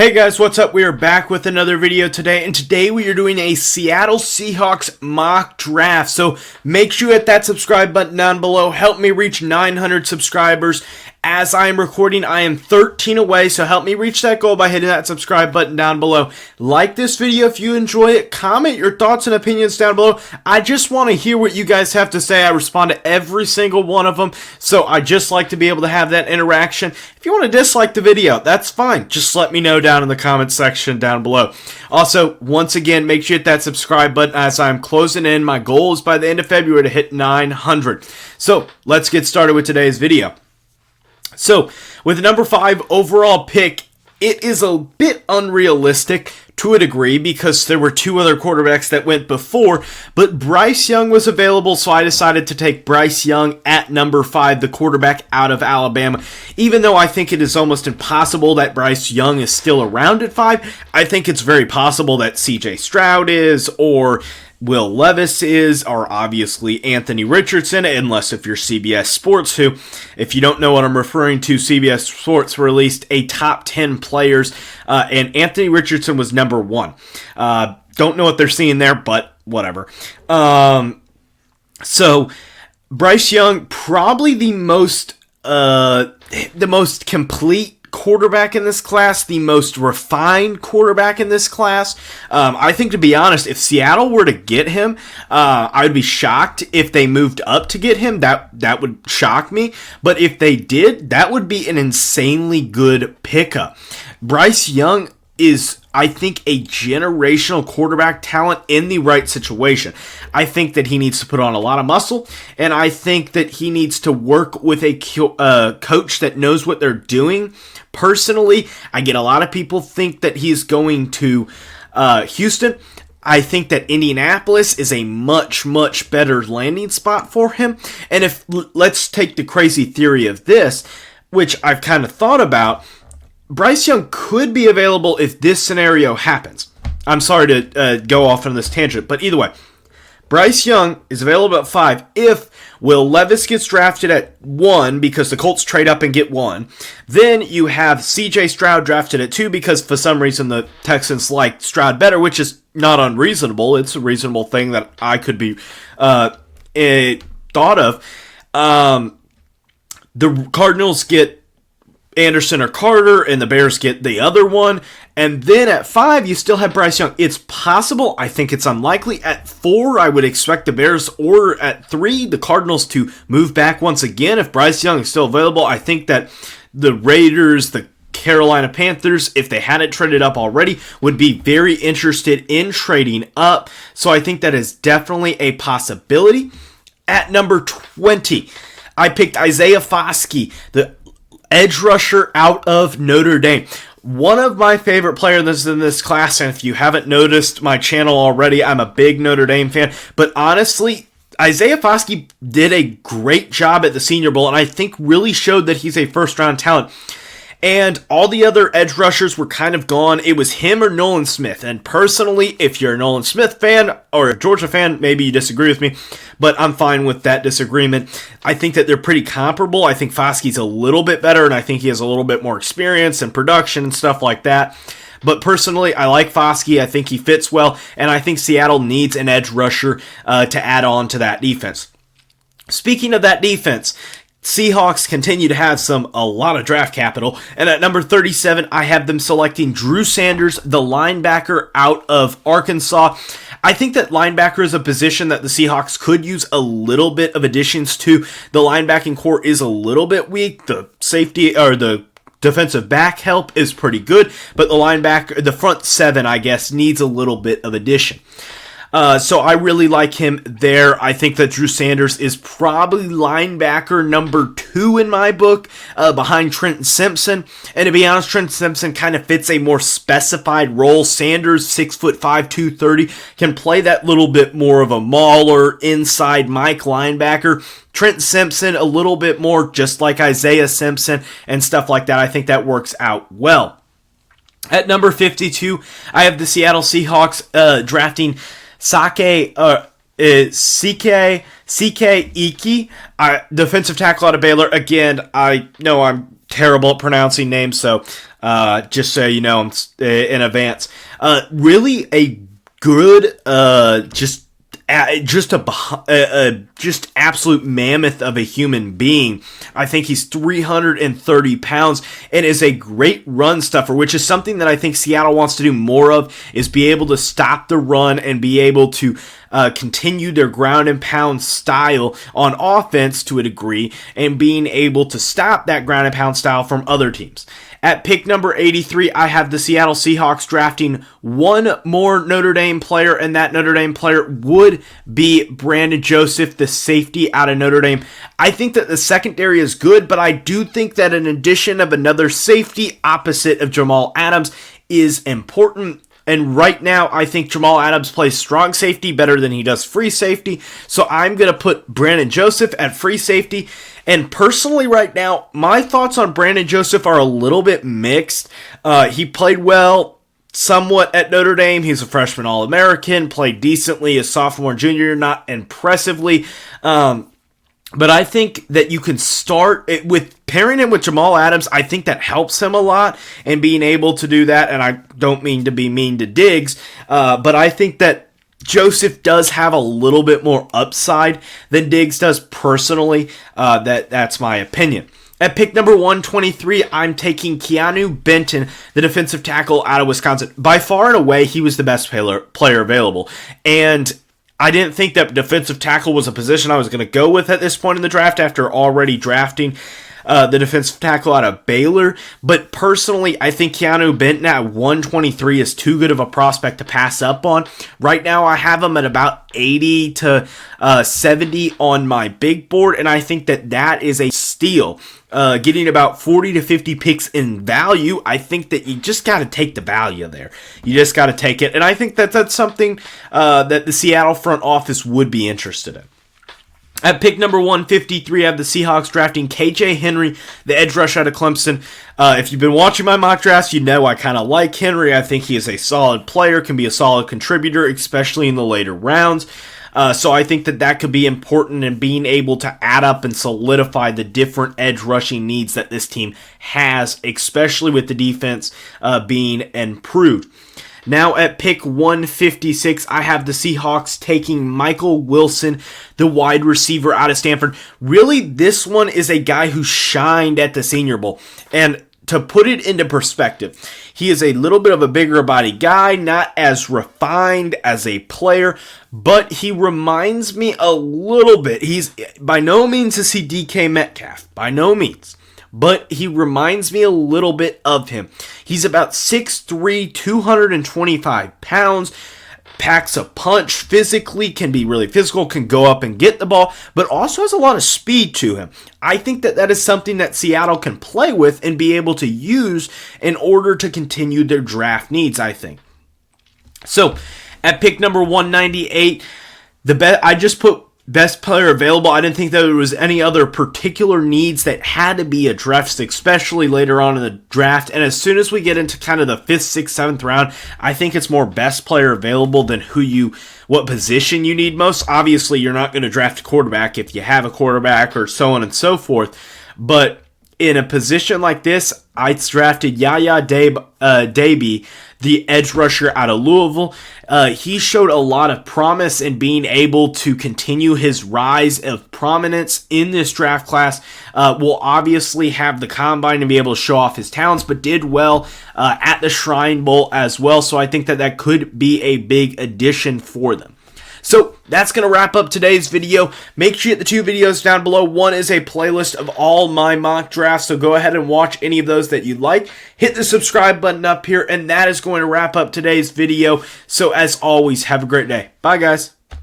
Hey guys, what's up? We are back with another video today, and today we are doing a Seattle Seahawks mock draft. So make sure you hit that subscribe button down below. Help me reach 900 subscribers. As I am recording, I am 13 away, so help me reach that goal by hitting that subscribe button down below. Like this video if you enjoy it. Comment your thoughts and opinions down below. I just want to hear what you guys have to say. I respond to every single one of them, so I just like to be able to have that interaction. If you want to dislike the video, that's fine. Just let me know down in the comment section down below. Also, once again, make sure you hit that subscribe button as I'm closing in. My goal is by the end of February to hit 900. So let's get started with today's video. So, with the number 5 overall pick, it is a bit unrealistic to a degree because there were two other quarterbacks that went before, but Bryce Young was available, so I decided to take Bryce Young at number 5, the quarterback out of Alabama. Even though I think it is almost impossible that Bryce Young is still around at 5, I think it's very possible that CJ Stroud is, or Will Levis is, or obviously Anthony Richardson, unless if you're CBS Sports, who, if you don't know what I'm referring to, CBS Sports released a top 10 players, and Anthony Richardson was number 1. Don't know what they're seeing there, but whatever. So, Bryce Young, probably the most complete quarterback in this class, the most refined quarterback in this class. I think, to be honest, if Seattle were to get him, I would be shocked if they moved up to get him. That would shock me. But if they did, that would be an insanely good pickup. Bryce Young is, I think, a generational quarterback talent in the right situation. I think that he needs to put on a lot of muscle, and I think that he needs to work with a coach that knows what they're doing. Personally, I get a lot of people think that he's going to Houston. I think that Indianapolis is a much, much better landing spot for him. And if let's take the crazy theory of this, which I've kind of thought about, Bryce Young could be available if this scenario happens. I'm sorry to go off on this tangent, but either way, Bryce Young is available at 5 if Will Levis gets drafted at 1 because the Colts trade up and get 1. Then you have CJ Stroud drafted at 2 because for some reason the Texans like Stroud better, which is not unreasonable. It's a reasonable thing that I could be thought of. The Cardinals get Anderson or Carter, and the Bears get the other one. And then at 5, you still have Bryce Young. It's possible. I think it's unlikely. At 4, I would expect the Bears, or at 3, the Cardinals to move back once again. If Bryce Young is still available, I think that the Raiders, the Carolina Panthers, if they hadn't traded up already, would be very interested in trading up. So I think that is definitely a possibility. At number 20, I picked Isaiah Foskey, the edge rusher out of Notre Dame. One of my favorite players in this class, and if you haven't noticed my channel already, I'm a big Notre Dame fan. But honestly, Isaiah Foskey did a great job at the Senior Bowl, and I think really showed that he's a first-round talent. And all the other edge rushers were kind of gone. It was him or Nolan Smith. And personally, if you're a Nolan Smith fan or a Georgia fan, maybe you disagree with me, but I'm fine with that disagreement. I think that they're pretty comparable. I think Foskey's a little bit better, and I think he has a little bit more experience and production and stuff like that. But personally, I like Foskey. I think he fits well, and I think Seattle needs an edge rusher to add on to that defense. Speaking of that defense, Seahawks continue to have a lot of draft capital, and at number 37, I have them selecting Drew Sanders, the linebacker out of Arkansas. I think that linebacker is a position that the Seahawks could use a little bit of additions to. The linebacking core is a little bit weak. The safety, or the defensive back help is pretty good, but the front 7, I guess, needs a little bit of addition. So I really like him there. I think that Drew Sanders is probably linebacker number 2 in my book, behind Trenton Simpson. And to be honest, Trenton Simpson kind of fits a more specified role. Sanders, 6'5", 230, can play that little bit more of a mauler, inside Mike linebacker. Trenton Simpson, a little bit more just like Isaiah Simpson and stuff like that. I think that works out well. At number 52, I have the Seattle Seahawks drafting CK Iki, defensive tackle out of Baylor. Again, I know I'm terrible at pronouncing names, so just so you know in advance. Really a good, just absolute mammoth of a human being. I think he's 330 pounds and is a great run stuffer, which is something that I think Seattle wants to do more of, is be able to stop the run and be able to continue their ground and pound style on offense to a degree, and being able to stop that ground and pound style from other teams. At pick number 83, I have the Seattle Seahawks drafting one more Notre Dame player, and that Notre Dame player would be Brandon Joseph, the safety out of Notre Dame. I think that the secondary is good, but I do think that an addition of another safety opposite of Jamal Adams is important. And right now, I think Jamal Adams plays strong safety better than he does free safety. So I'm going to put Brandon Joseph at free safety. And personally, right now, my thoughts on Brandon Joseph are a little bit mixed. He played well somewhat at Notre Dame. He's a freshman All-American, played decently as sophomore and junior, not impressively. But I think that you can start it with pairing him with Jamal Adams. I think that helps him a lot, and being able to do that. And I don't mean to be mean to Diggs, but I think that Joseph does have a little bit more upside than Diggs does personally. That's my opinion. At pick number 123, I'm taking Keanu Benton, the defensive tackle out of Wisconsin. By far and away, he was the best player available. And I didn't think that defensive tackle was a position I was going to go with at this point in the draft after already drafting the defensive tackle out of Baylor. But personally, I think Keanu Benton at 123 is too good of a prospect to pass up on. Right now, I have him at about 80 to 70 on my big board, and I think that is a steal. Getting about 40 to 50 picks in value, I think that you just got to take the value there. You just got to take it, and I think that's something that the Seattle front office would be interested in. At pick number 153, I have the Seahawks drafting KJ Henry, the edge rush out of Clemson. If you've been watching my mock drafts, you know I kind of like Henry. I think he is a solid player, can be a solid contributor, especially in the later rounds. So I think that could be important in being able to add up and solidify the different edge rushing needs that this team has, especially with the defense being improved. Now at pick 156, I have the Seahawks taking Michael Wilson, the wide receiver out of Stanford. Really, this one is a guy who shined at the Senior Bowl. And to put it into perspective, he is a little bit of a bigger body guy, not as refined as a player, but he reminds me a little bit. He's by no means is he DK Metcalf, by no means. But he reminds me a little bit of him. He's about 6'3", 225 pounds, packs a punch physically, can be really physical, can go up and get the ball, but also has a lot of speed to him. I think that is something that Seattle can play with and be able to use in order to continue their draft needs, I think. So, at pick number 198, I just put best player available. I didn't think that there was any other particular needs that had to be addressed, especially later on in the draft. And as soon as we get into kind of the 5th, 6th, 7th round, I think it's more best player available than what position you need most. Obviously, you're not going to draft a quarterback if you have a quarterback or so on and so forth. But in a position like this, I drafted Yaya Dabe, the edge rusher out of Louisville. He showed a lot of promise in being able to continue his rise of prominence in this draft class. Will obviously have the combine and be able to show off his talents, but did well at the Shrine Bowl as well. So I think that could be a big addition for them. So that's going to wrap up today's video. Make sure you hit the 2 videos down below. One is a playlist of all my mock drafts, so go ahead and watch any of those that you like. Hit the subscribe button up here, and that is going to wrap up today's video. So as always, have a great day. Bye, guys.